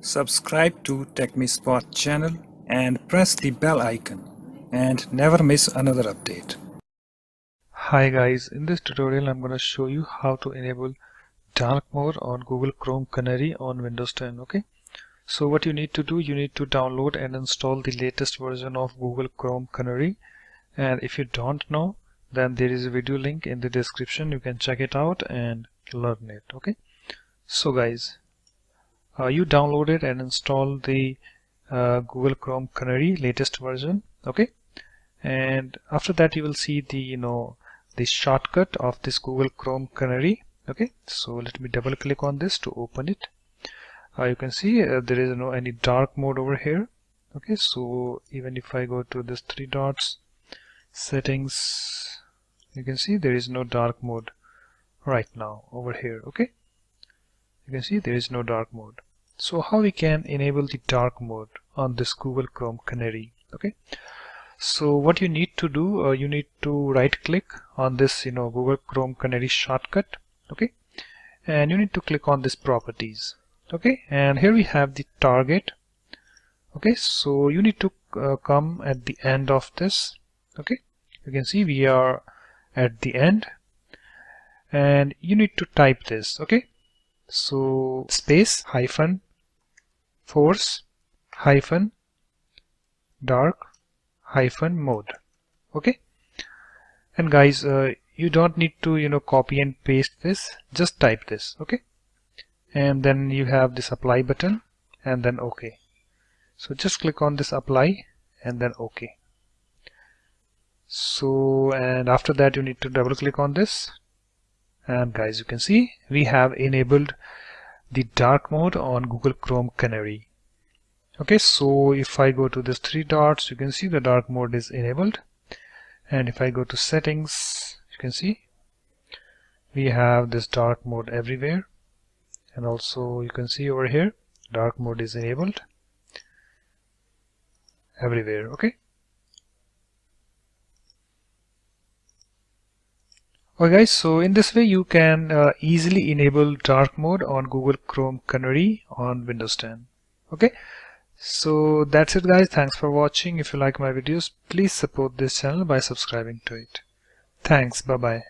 Subscribe to TechMeSpot channel and press the bell icon and never miss another update. Hi guys, in this tutorial I'm going to show you how to enable dark mode on Google Chrome Canary on Windows 10. Okay, so what you need to do, you need to download and install the latest version of Google Chrome Canary, and if you don't know, then there is a video link in the description. You can check it out and learn it. Okay, so guys, you downloaded and installed the Google Chrome Canary latest version. Okay, and after that you will see the the shortcut of this Google Chrome Canary. Okay, so let me double click on this to open it. You can see there is no any dark mode over here. Okay, so even if I go to this three dots, settings, you can see there is no dark mode right now over here. Okay, you can see there is no dark mode. So how we can enable the dark mode on this Google Chrome Canary? Okay, so what you need to do, you need to right click on this Google Chrome Canary shortcut. Okay, and you need to click on this properties. Okay, and here we have the target. Okay, so you need to come at the end of this. Okay, you can see we are at the end, and you need to type this. Okay, so space hyphen force hyphen dark hyphen mode. Okay, and guys, you don't need to copy and paste this, just type this. Okay, and then you have this apply button and then OK. So just click on this apply and then OK. So, and after that you need to double click on this, and guys, you can see we have enabled the dark mode on Google Chrome Canary. Okay, so if I go to this three dots, you can see the dark mode is enabled, and if I go to settings, you can see we have this dark mode everywhere, and also you can see over here dark mode is enabled everywhere. Okay, okay guys, so in this way you can easily enable dark mode on Google Chrome Canary on Windows 10. Okay, so that's it guys. Thanks for watching. If you like my videos, please support this channel by subscribing to it. Thanks. Bye bye.